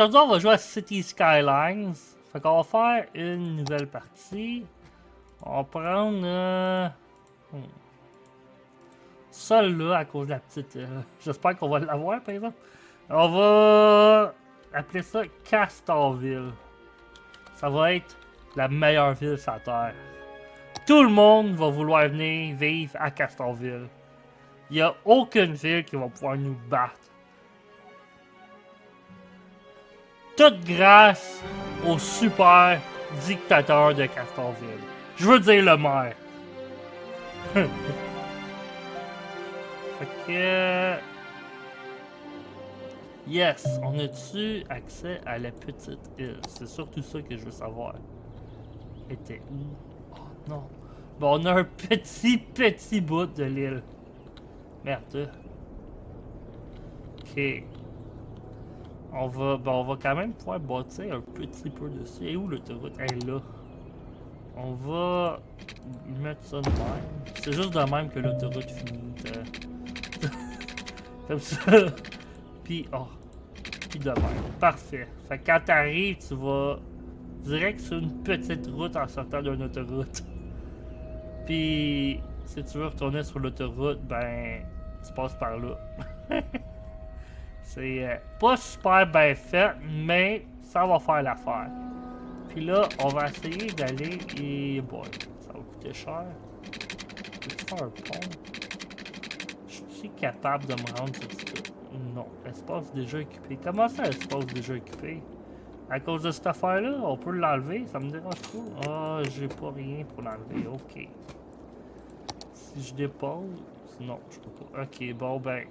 aujourd'hui, on va jouer à City Skylines. Fait qu'on va faire une nouvelle partie. On va prendre... Celle-là, à cause de la petite... J'espère qu'on va l'avoir, par exemple. On va appeler ça Castorville. Ça va être la meilleure ville sur la Terre. Tout le monde va vouloir venir vivre à Castorville. Il n'y a aucune ville qui va pouvoir nous battre. Tout grâce au super dictateur de Castorville. Je veux dire le maire. Fait que... Yes, on a-tu accès à la petite île? C'est surtout ça que je veux savoir. Était où? Oh non. Bon, on a un petit bout de l'île. Merde. Ok. On va quand même pouvoir bâtir un petit peu dessus. Et où l'autoroute? Elle est là. On va mettre ça de même. C'est juste de même que l'autoroute finit. Comme ça. Puis, oh. Puis de même. Parfait. Fait que quand t'arrives, tu vas direct sur une petite route en sortant d'une autoroute. Puis, si tu veux retourner sur l'autoroute, ben, tu passes par là. C'est pas super bien fait, mais ça va faire l'affaire. Puis là, on va essayer d'aller et... Bon, ça va coûter cher. Peux-tu faire un pont? Je suis capable de me rendre sur ça. Non, espace déjà occupé. Comment ça, espace déjà occupé? À cause de cette affaire-là, on peut l'enlever, ça me dérange pas. Ah, j'ai pas rien pour l'enlever, ok. Si je dépose... Non, je peux pas. Ok, bon ben...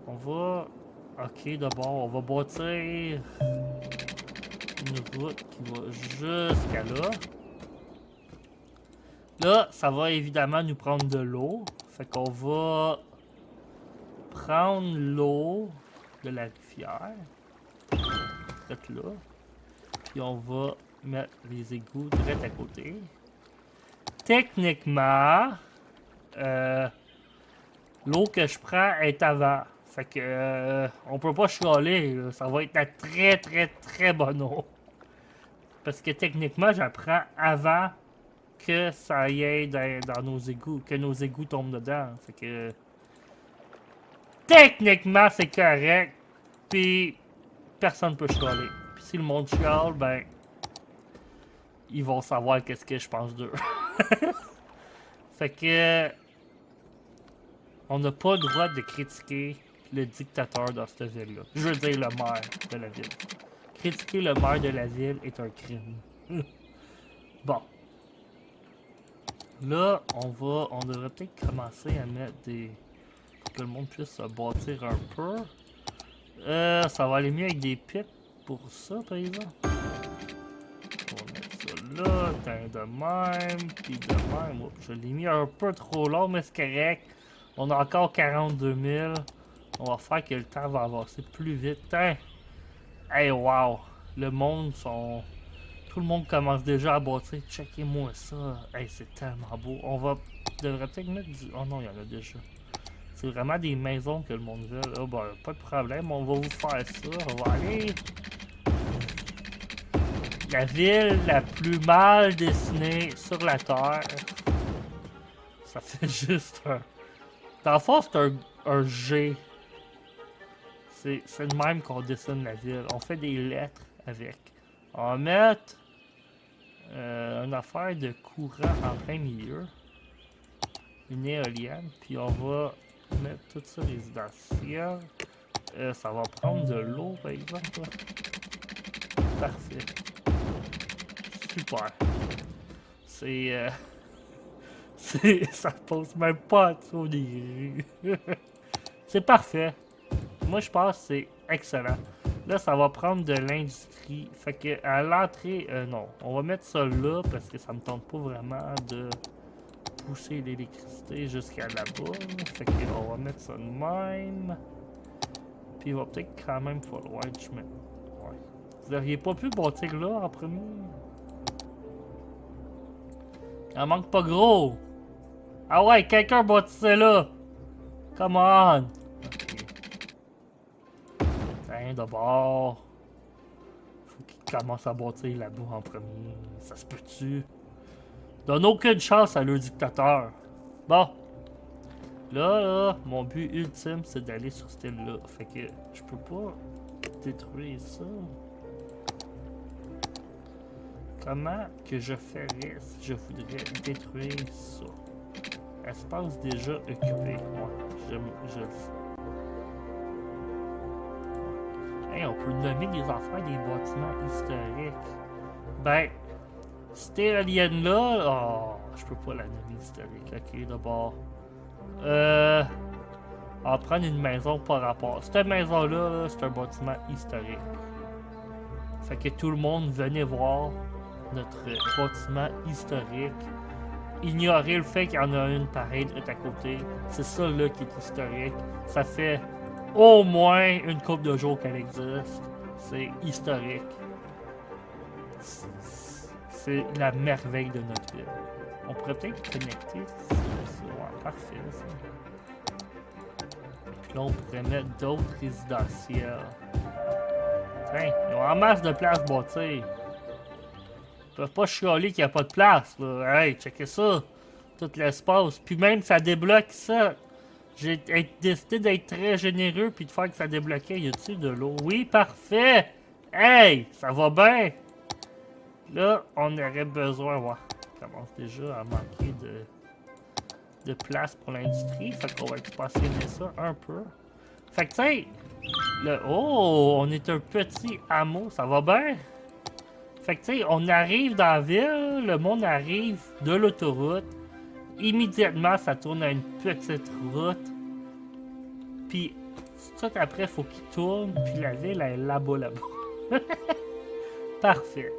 On va... Ok, d'abord, on va bâtir... une route qui va jusqu'à là. Là, ça va évidemment nous prendre de l'eau. Fait qu'on va... prendre l'eau de la rivière. Peut-être là. Puis on va mettre les égouts direct à côté. Techniquement, l'eau que je prends est avant. Fait que on peut pas chialer. Là. Ça va être la très bonne eau. Parce que techniquement, j'apprends avant que ça y aille dans nos égouts. Que nos égouts tombent dedans. Fait que... Techniquement, c'est correct. Puis personne peut chialer. Puis si le monde chiale, ben... ils vont savoir qu'est-ce que je pense d'eux. Fait que... on n'a pas le droit de critiquer le dictateur dans cette ville-là. Je veux dire le maire de la ville. Critiquer le maire de la ville est un crime. Bon. Là, on devrait peut-être commencer à mettre des... pour que le monde puisse se bâtir un peu. Ça va aller mieux avec des pipes pour ça, par exemple. On va mettre ça là, de même, puis de même. Oups, je l'ai mis un peu trop long, mais c'est correct. On a encore 42 000. On va faire que le temps va avancer plus vite. Hein? Hey, wow! Le monde sont... Tout le monde commence déjà à bâtir. Checkez-moi ça. Hey, c'est tellement beau. On devrait peut-être mettre du... Oh non, il y en a déjà. C'est vraiment des maisons que le monde veut. Oh, ben, pas de problème. On va vous faire ça. On va aller... La ville la plus mal dessinée sur la Terre. Ça fait juste un... Dans le fond, c'est un G. C'est le même qu'on dessine la ville. On fait des lettres avec. On va mettre une affaire de courant en plein milieu. Une éolienne. Puis on va mettre tout ça résidentiel. Ça va prendre de l'eau, par exemple. Parfait. Super. C'est... ça pose même pas en dessous des rues. C'est parfait. Moi, je pense que c'est excellent. Là, ça va prendre de l'industrie. Fait que à l'entrée... non, on va mettre ça là parce que ça me tente pas vraiment de pousser l'électricité jusqu'à là-bas. Fait que on va mettre ça de même. Puis il va peut-être quand même falloir que je mette... Ouais. Vous n'auriez pas pu bâtir là en premier? Il en manque pas gros! Ah ouais, quelqu'un bâtissait là! Come on! Ok. Tiens, d'abord. commencent à bâtir la boue en premier. Ça se peut-tu? Donne aucune chance à leur dictateur. Bon. Là, mon but ultime, c'est d'aller sur cette île-là. Fait que je peux pas détruire ça. Comment que je ferais si je voudrais détruire ça? Espace déjà occupé. Ouais, je le sais. Hey, on peut nommer des affaires des bâtiments historiques. Ben, cette éolienne-là, oh, je peux pas la nommer historique. Ok, d'abord. On va prendre une maison par rapport. Cette maison-là, c'est un bâtiment historique. Fait que tout le monde venait voir notre bâtiment historique. Ignorer le fait qu'il y en a une pareille à côté. C'est ça là qui est historique. Ça fait au moins une couple de jours qu'elle existe. C'est historique. C'est la merveille de notre ville. On pourrait peut-être connecter. Ouais, parfait ça. Puis là, on pourrait mettre d'autres résidentiels. Tiens, ils ont en masse de place bâtir. Ils peuvent pas chialer qu'il n'y a pas de place, là. Hey, checkez ça. Tout l'espace. Puis même, ça débloque ça. J'ai décidé d'être très généreux puis de faire que ça débloquait. Y a-t-il de l'eau? Oui, parfait! Hey! Ça va bien! Là, on aurait besoin... Ouais, on commence déjà à manquer de place pour l'industrie. Fait qu'on va expansionner ça un peu. Fait que, tu sais... Oh! On est un petit hameau. Ça va bien? Fait que, tu sais, on arrive dans la ville. Le monde arrive de l'autoroute. Immédiatement, ça tourne à une petite route. Puis, tout après, faut qu'il tourne. Puis la ville, elle est là-bas. Parfait.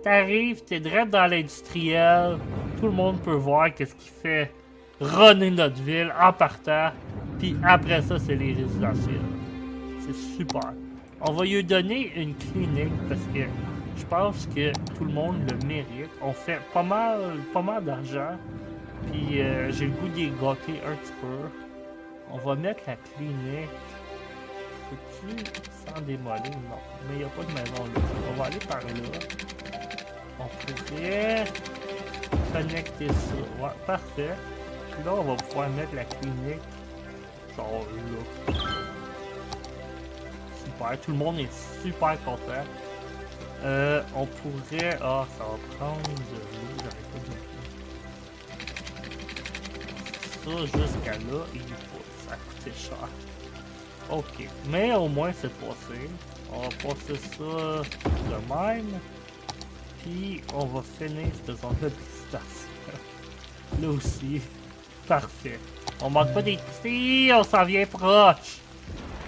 T'arrives, t'es direct dans l'industriel. Tout le monde peut voir qu'est-ce qui fait runner notre ville en partant. Puis après ça, c'est les résidentiels. C'est super. On va lui donner une clinique parce que je pense que tout le monde le mérite. On fait pas mal d'argent. Puis j'ai le goût d'y gâter un petit peu. On va mettre la clinique. Peux-tu sans démolir? Non. Mais il n'y a pas de maison là. On va aller par là. On pourrait connecter ça. Ouais, parfait. Puis là, on va pouvoir mettre la clinique. Genre là. Super. Tout le monde est super content. On pourrait... Ah, ça va prendre de l'eau. J'arrête pas de mettre. Ça jusqu'à là, il faut, ça a coûté cher. Ok, mais au moins c'est passé. On va passer ça de même. Puis on va finir cette zone-là de distance. Là aussi. Parfait. On manque pas d'électricité, on s'en vient proche.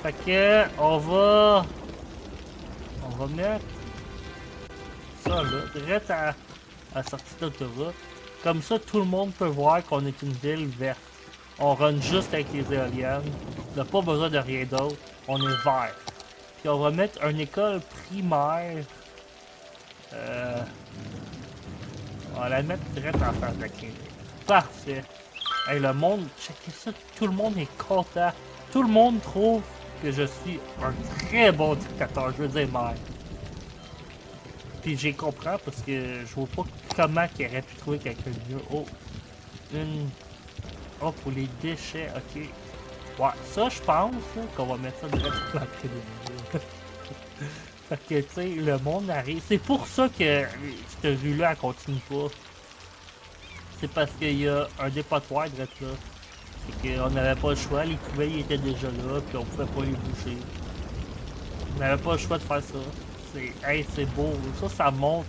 Fait que on va mettre ça là, direct à la sortie d'autoroute. Comme ça, tout le monde peut voir qu'on est une ville verte. On run juste avec les éoliennes. On n'a pas besoin de rien d'autre. On est vert. Puis on va mettre une école primaire. On va la mettre direct en face de la clinique. Parfait. Hey, le monde, checkez ça. Tout le monde est content. Tout le monde trouve que je suis un très bon dictateur. Je veux dire, maire. Puis j'ai compris parce que je vois pas comment qu'il aurait pu trouver quelqu'un de mieux. Oh, oh, pour les déchets, ok. Ouais, ça je pense qu'on va mettre ça direct sur la clé. Fait que tu sais, le monde arrive. C'est pour ça que cette rue-là elle continue pas. C'est parce qu'il y a un dépotoir direct là. Fait qu'on n'avait pas le choix, les poubelles étaient déjà là, puis on pouvait pas les boucher. On n'avait pas le choix de faire ça. Hey, c'est beau. Ça montre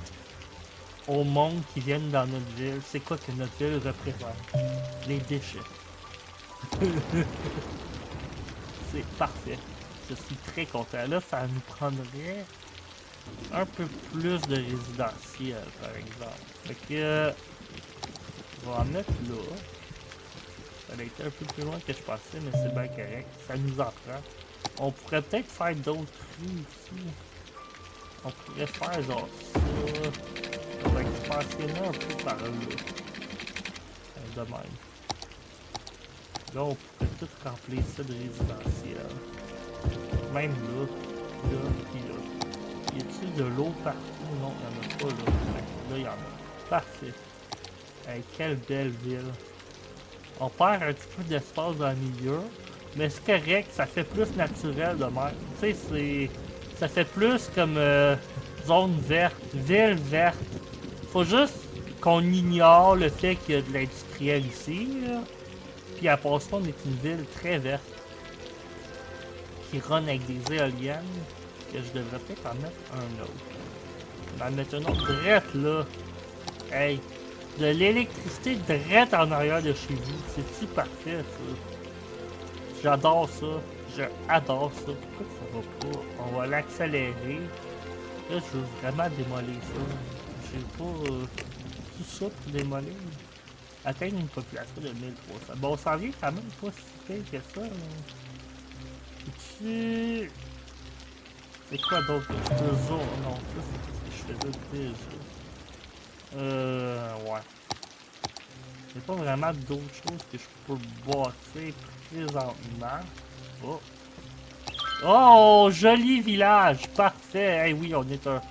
au monde qui viennent dans notre ville. C'est quoi que notre ville représente? Les déchets. C'est parfait. Je suis très content. Là, ça nous prendrait un peu plus de résidentiel, par exemple. Fait que... on va en mettre là. Ça a été un peu plus loin que je pensais, mais c'est bien correct. Ça nous en prend. On pourrait peut-être faire d'autres rues ici. On pourrait faire genre ça. On va expansionner un peu par là. De même. Là, on pourrait tout remplir ça de résidentiel. Même là, là, puis là. Y a-t-il de l'eau partout? Non, il n'y en a pas là. Là, il y en a. Parfait. Hey, quelle belle ville. On perd un petit peu d'espace dans le milieu. Mais c'est correct, ça fait plus naturel de même. Tu sais, c'est... Ça fait plus comme zone verte, ville verte. Faut juste qu'on ignore le fait qu'il y a de l'industriel ici, là. Puis à part ça, on est une ville très verte. Qui run avec des éoliennes. Que je devrais peut-être en mettre un autre. Je vais en mettre un autre direct là. Hey! De l'électricité direct en arrière de chez vous. C'est-tu parfait ça? J'adore ça. J'adore ça. Pourquoi ça va pas? On va l'accélérer. Là, je veux vraiment démolir ça. J'ai pas tout ça pour démolir. Atteindre une population de 1300. Bon, on s'en vient quand même pas si pire que ça. C'est-tu... C'est quoi d'autre que je peux zoom? Non, ça c'est ce que je faisais déjà. Ouais. Il n'y a pas vraiment d'autres choses que je peux bâtir présentement. Oh! Oh! Joli village! Parfait! Hey, oui, on est un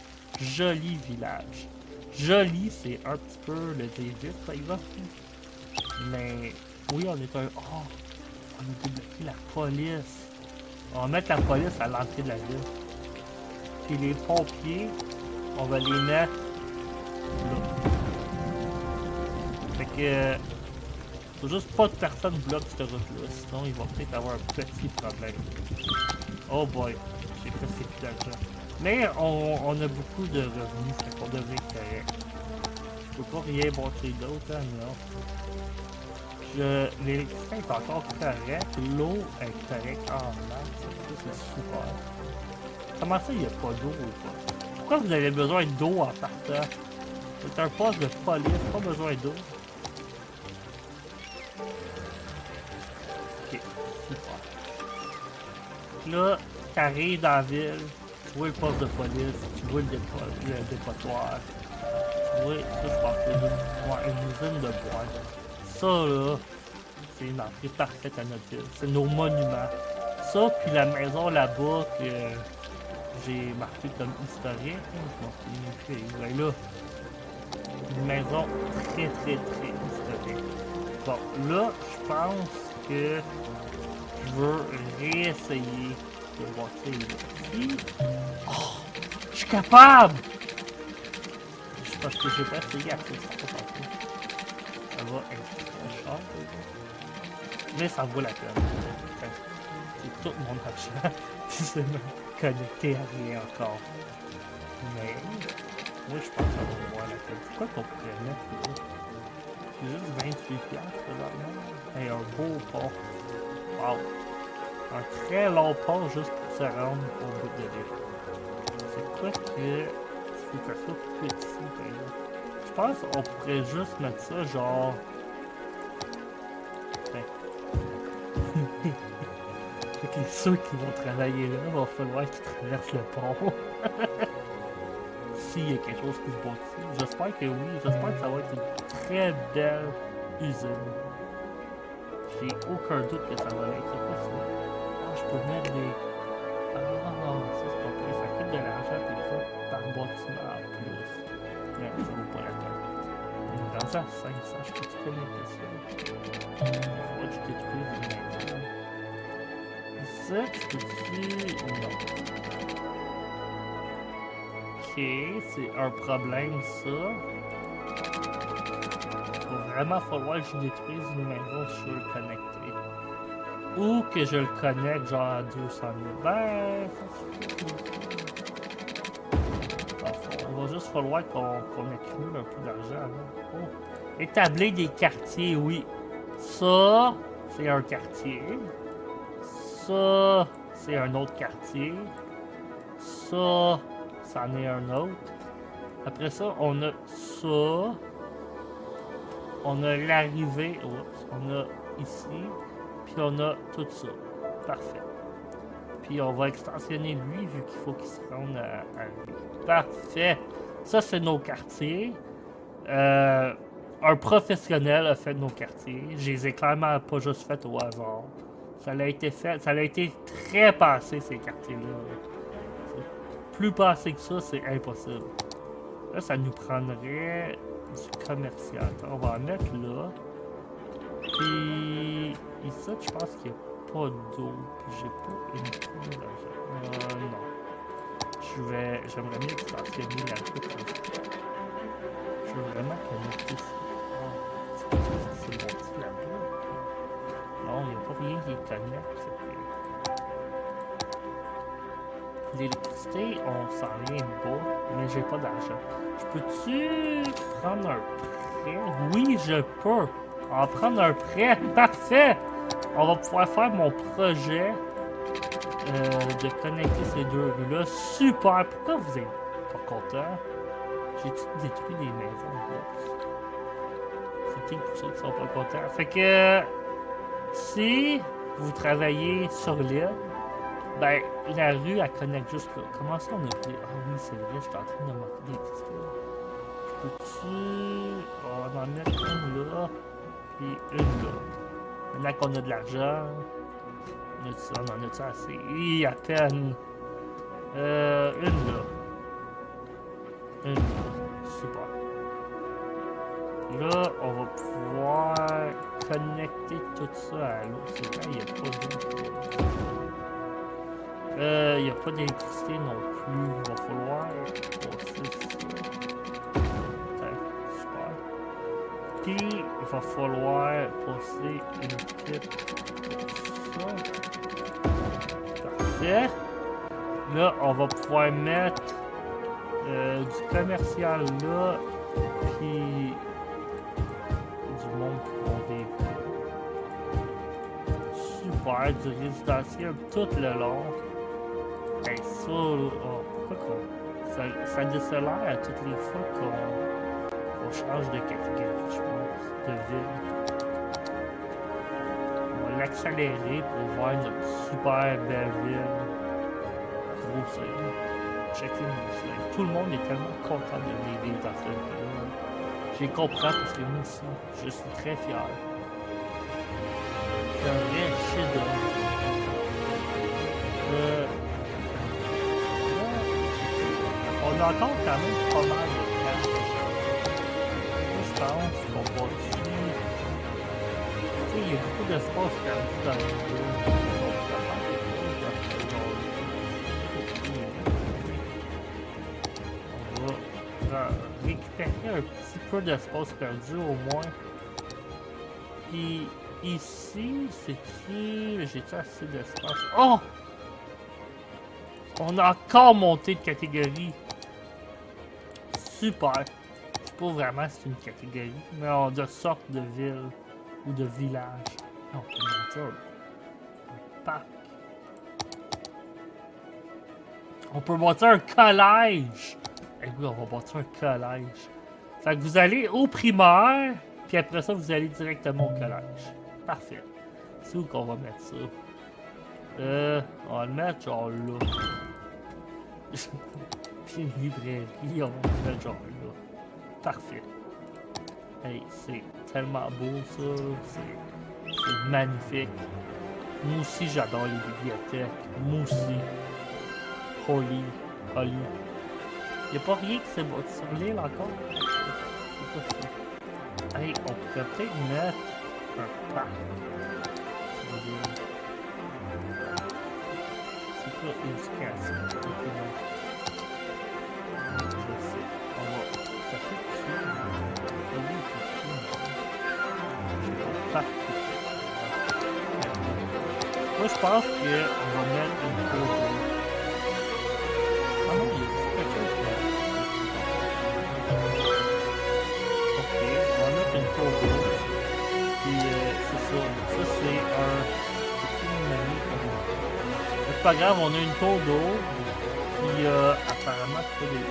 joli village. Joli, c'est un petit peu le début, par exemple. Mais oui, on est un... Oh! On a débloqué la police. On va mettre la police à l'entrée de la ville. Puis les pompiers, on va les mettre là. Fait que... faut juste pas de personne bloque cette route-là, sinon ils vont peut-être avoir un petit problème. Oh boy, j'ai presque plus d'argent. Mais on a beaucoup de revenus, fait qu'on devrait être correct. Je peux pas rien bâtir d'autre, hein, non. L'électricité est encore correcte, l'eau est correcte en masse, c'est super. Comment ça, il n'y a pas d'eau ou pas? Pourquoi vous avez besoin d'eau en partant? C'est un poste de police, pas besoin d'eau. Ok, super. Là, t'arrives dans la ville, tu vois le poste de police, tu vois le dépotoir. Tu vois, ça je pense que c'est une usine de bois. Ça là, c'est une entrée parfaite à notre ville. C'est nos monuments. Ça, puis la maison là-bas que j'ai marqué comme historique. Je m'en souviens plus. Ben là, une maison très historique. Bon, là, je pense que je veux réessayer de bâtir ici. Oh! Je suis capable! Je pense que j'ai pas essayé après ça. Ça va être très cher. Mais ça vaut la peine. C'est tout mon argent qui se met connecté à rien encore. Mais moi je pense que ça va valoir la peine. Pourquoi qu'on pourrait mettre là? C'est juste 28$ présentement. Et un beau port. Wow! Un très long port juste pour se rendre au bout de l'île. C'est quoi que... faut que ça soit plus petit, par exemple. Je pense qu'on pourrait juste mettre ça genre... Ouais. Fait que ceux qui vont travailler là, il va falloir qu'ils traversent le pont. S'il y a quelque chose qui se bâtit. J'espère que oui. J'espère que ça va être une très belle usine. J'ai aucun doute que ça va l'être. Ah, je peux mettre des... Ah, ça c'est pas pire. Ça coûte de l'argent pour ça par bâtiment en plus. Mais ça vaut pas la peine. On est rendu à 500. Je peux te connecter ça. Il faudrait que je détruise une maison. Ça, je peux-tu... Non. Ok, c'est un problème ça. Il va vraiment falloir que je détruise une maison si je veux le connecter. Ou que je le connecte genre à 200 000. Ben, il va juste falloir qu'on accumule un peu d'argent. Oh. Établir des quartiers, oui. Ça, c'est un quartier. Ça, c'est un autre quartier. Ça, c'en est un autre. Après ça, on a ça. On a l'arrivée. On a ici. Puis on a tout ça. Parfait. Puis on va extensionner lui vu qu'il faut qu'il se rende à lui. Parfait. Ça, c'est nos quartiers. Un professionnel a fait nos quartiers. Je les ai clairement pas juste fait au hasard. Ça a été fait. Ça a été très passé, ces quartiers-là. Plus passé que ça, c'est impossible. Là, ça nous prendrait du commercial. On va en mettre là. Puis ici, je pense qu'il n'y a pas d'eau. Puis j'ai pas une tonne d'argent. Non. J'aimerais mieux extensionner la route. Je veux vraiment connecter ça. C'est pas ça, c'est bon petit là-bas. Non, il n'y a pas rien qui les connecte. L'électricité, on s'en vient bas, mais j'ai pas d'argent. Je peux-tu prendre un prêt? Oui, je peux. On va prendre un prêt. Parfait! On va pouvoir faire mon projet de connecter ces deux rues-là. Super! Pourquoi vous êtes pas content? J'ai tout détruit les maisons. C'est pour ceux qui sont pas contents. Fait que si vous travaillez sur l'île, ben, la rue, elle connecte juste là. Comment ça, on a pris... Ah oui, c'est vrai, je suis en train de manquer d'électricité. Je peux-tu... On va en mettre une là, puis une là. Maintenant qu'on a de l'argent, on en a-tu assez? Oui, à peine. Une là. Une là. Super. Là, on va pouvoir connecter tout ça à l'eau. C'est vrai, il n'y a pas d'eau. Il n'y a pas d'électricité non plus. Il va falloir passer ça. Super. Puis, il va falloir passer une pipe comme ça. Parfait. Là, on va pouvoir mettre du commercial là. Puis, du monde qui vont vivre. Super. Du résidentiel tout le long. Hey, ça, oh, pourquoi qu'on... Ça décélère à toutes les fois qu'on change de catégorie, je pense, de ville. On va l'accélérer pour voir notre super belle ville grossir. Checker grossir. Tout le monde est tellement content de vivre dans cette ville. Je les comprends parce que moi aussi, je suis très fier. C'est un vrai chef-d'œuvre. On a encore quand même pas mal de cash. Moi, je pense qu'on va utiliser. Tu sais, il y a beaucoup d'espace perdu dans le jeu. Donc, ça fait quelque chose on va récupérer un petit peu d'espace perdu au moins. Puis ici, c'est-tu... J'ai-tu assez d'espace? Oh! On a encore monté de catégorie. Super. Je sais pas vraiment si c'est une catégorie, mais on a de sorte de ville ou de village. On peut monter un parc. On peut monter un collège. Eh oui, on va monter un collège. Fait que vous allez au primaire, puis après ça, vous allez directement au collège. Parfait. C'est où qu'on va mettre ça? On va le mettre genre là. Puis une librairie, on va le mettre genre là. Parfait. Hey, c'est tellement beau ça. C'est magnifique. Moi aussi, j'adore les bibliothèques. Moi aussi. Holy. Y'a pas rien qui s'est bâti sur l'île encore? C'est pas ça. Hey, on pourrait peut-être mettre un parc sur l'île. C'est quoi éducation? Je sais. On va. Ça fait dessus. Parc. Moi, je pense qu'on va mettre une photo. Ah non, il y a quelque chose là. Ok, on va mettre une photo. Puis c'est ça. Ça, c'est un. C'est pas grave, on a une tour d'eau. Puis apparemment, c'est pas des.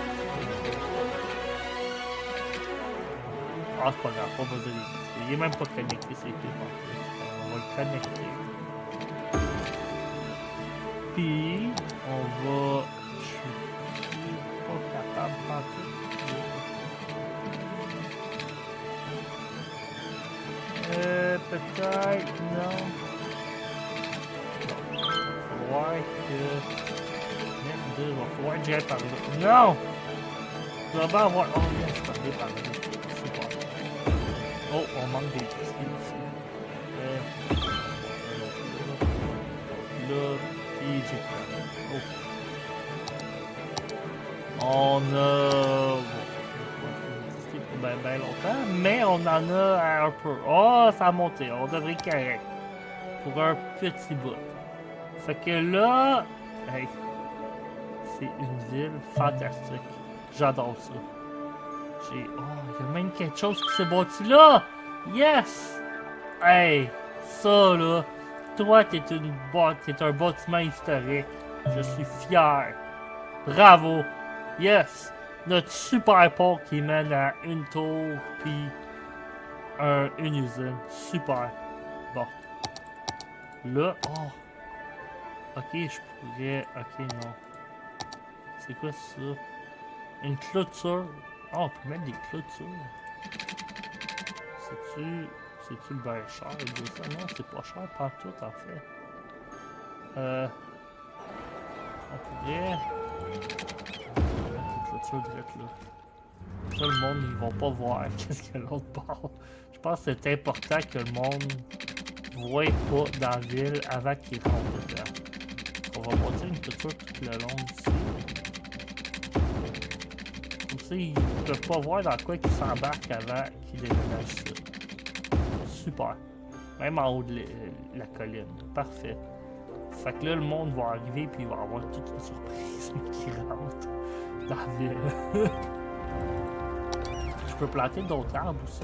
Ah, c'est pas grave, pas besoin d'électricité. Il est même pas connecté, c'est tout. On va le connecter. Puis, on va... Je suis pas capable de faire tout. Peut-être, non. Il va falloir que... mettre dire, il va falloir que j'aille par là. Non! Je dois bien avoir... Oh, bien, je peux aller par là. Super. Oh, on manque des petits ici. Là, et j'ai pas. Oh. On a... ben longtemps, mais on en a un peu. Oh, ça a monté. On devrait être correct. Pour un petit bout. Fait que là... Hey. C'est une ville fantastique. J'adore ça. Oh, il y a même quelque chose qui s'est bâti là! Yes! Hey! Ça, là... Toi, t'es un bâtiment historique. Je suis fier. Bravo! Yes! Notre super pont qui mène à une tour, puis une usine. Super. Bon. Là, oh. Ok, je pourrais... Ok, non. C'est quoi ça? Une clôture. Oh, on peut mettre des clôtures. C'est-tu bien cher de ça? Non, c'est pas cher partout en fait. On pourrait... Une clôture direct là. Ça, le monde, ils vont pas voir qu'est-ce que l'autre part. Je pense que c'est important que le monde voie pas dans la ville avant qu'il rentre dedans. On va bâtir une clôture tout le long d'ici. Comme ça, ils peuvent pas voir dans quoi qu'ils s'embarquent avant qu'ils déménagent ça. Super. Même en haut de la colline. Parfait. Fait que là, le monde va arriver puis il va avoir toute une surprise qui rentre dans la ville. Je peux planter d'autres arbres aussi.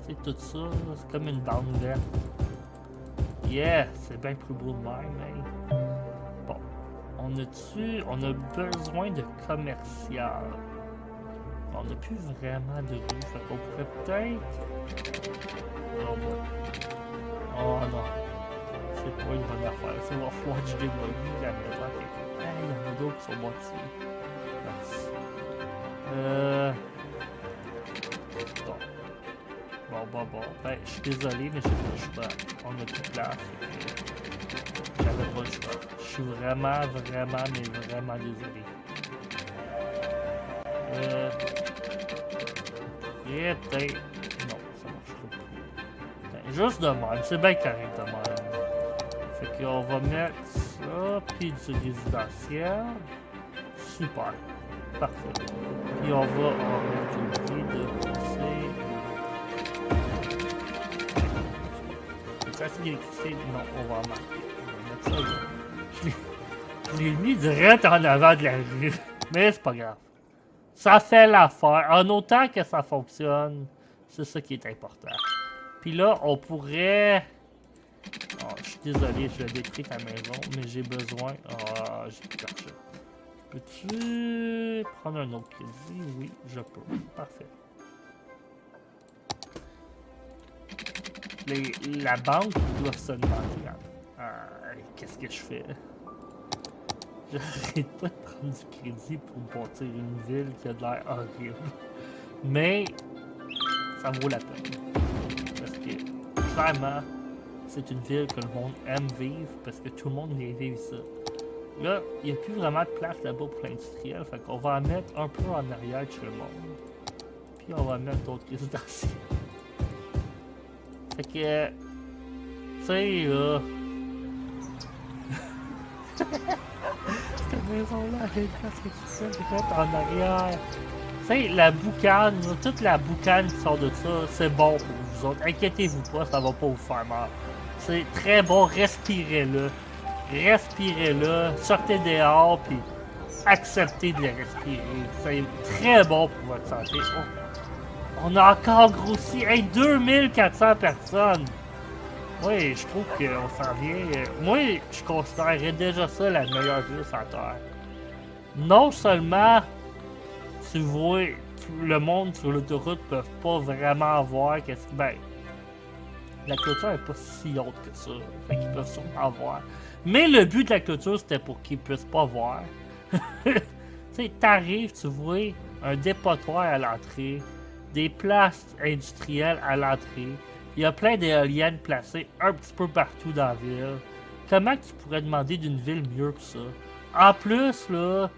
Tu sais, tout ça, c'est comme une bande verte. Yeah! C'est bien plus beau de même, hein? Bon. On a besoin de commercial. On n'a plus vraiment de rue. Fait qu'on pourrait peut-être... Oh non. Oh non. C'est pas une bonne affaire. Ça va falloir que je démolis la maison à quelqu'un. Hey, il y en a d'autres qui sont bâtis. Nice. Bon. Ben, je suis désolé, mais j'ai pas le choix. On a plus de place. J'avais pas le choix. Je suis vraiment désolé. Et peut-être... Non, ça marchera plus. Ben, juste de même. C'est bien correct de même. Fait qu'on va mettre ça, puis du résidentiel. Super. Parfait. Puis on va mettre une grille de lycée. Ça, c'est l'électricité. Non, on va en marquer. On va mettre ça là. Je l'ai mis direct en avant de la rue. Mais c'est pas grave. Ça fait l'affaire. En autant que ça fonctionne, c'est ça qui est important. Puis là, on pourrait... Oh, je suis désolé, je vais détruire ta maison, mais j'ai besoin... Oh, j'ai plus d'argent. Peux-tu prendre un autre crédit? Oui, je peux. Parfait. La banque doit se demander... qu'est-ce que je fais? J'arrête pas de prendre du crédit pour bâtir une ville qui a de l'air horrible. Mais ça vaut la peine. Parce que clairement, c'est une ville que le monde aime vivre parce que tout le monde vient vivre ça. Là, il n'y a plus vraiment de place là-bas pour l'industriel. Fait qu'on va en mettre un peu en arrière de chez le monde. Puis on va mettre d'autres résidentiels. Fait que... Tu sais, là... Cette maison-là, elle est direct en arrière. Tu sais, la boucane, toute la boucane qui sort de ça, c'est bon pour vous autres. Inquiétez-vous pas, ça va pas vous faire mal. C'est très bon, respirez-le. Respirez-le, sortez dehors, puis acceptez de les respirer. C'est très bon pour votre santé. Oh. On a encore grossi. Hey, 2400 personnes! Oui, je trouve qu'on s'en vient. Moi, je considérerais déjà ça la meilleure ville sur la Terre. Non seulement tu vois le monde sur l'autoroute peuvent pas vraiment voir qu'est-ce que. Ben, la clôture est pas si haute que ça. Fait qu'ils peuvent sûrement voir. Mais le but de la clôture, c'était pour qu'ils puissent pas voir. Tu sais, t'arrives, tu vois un dépotoir à l'entrée, des places industrielles à l'entrée. Il y a plein d'éoliennes placées un petit peu partout dans la ville. Comment tu pourrais demander d'une ville mieux que ça? en plus, là,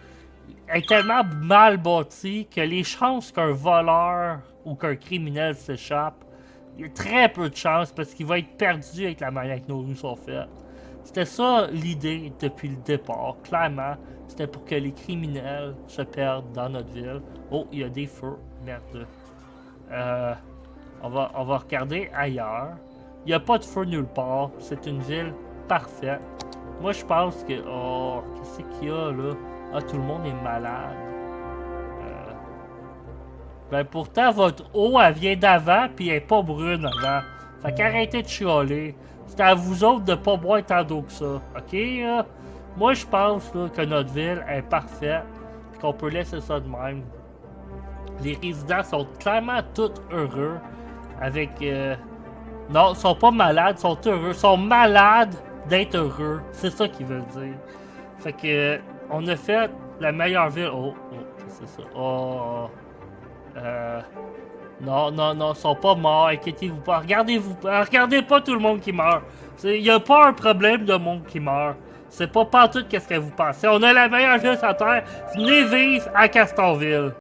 elle est tellement mal bâtie que les chances qu'un voleur ou qu'un criminel s'échappe, il y a très peu de chances parce qu'il va être perdu avec la manière que nos rues sont faites. C'était ça l'idée depuis le départ, clairement. C'était pour que les criminels se perdent dans notre ville. Oh, il y a des feux. Merde. On va regarder ailleurs. Il n'y a pas de feu nulle part. C'est une ville parfaite. Moi, je pense que... Oh, qu'est-ce qu'il y a, là? Ah, tout le monde est malade. Ben, pourtant, votre eau, elle vient d'avant, puis elle est pas brune avant. Fait qu'arrêtez de chialer. C'est à vous autres de pas boire tant d'eau que ça. OK, là? Moi, je pense là, que notre ville est parfaite, puis qu'on peut laisser ça de même. Les résidents sont clairement tous heureux avec... Non, ils sont pas malades, ils sont heureux. Ils sont malades d'être heureux. C'est ça qu'ils veulent dire. Fait que... on a fait la meilleure ville... Oh, c'est ça. Oh... Non, non, non, ils sont pas morts, inquiétez-vous pas. Regardez pas tout le monde qui meurt. Il y a pas un problème de monde qui meurt. C'est pas partout qu'est-ce que vous pensez. On a la meilleure ville sur la Terre. Venez vivre à Castorville.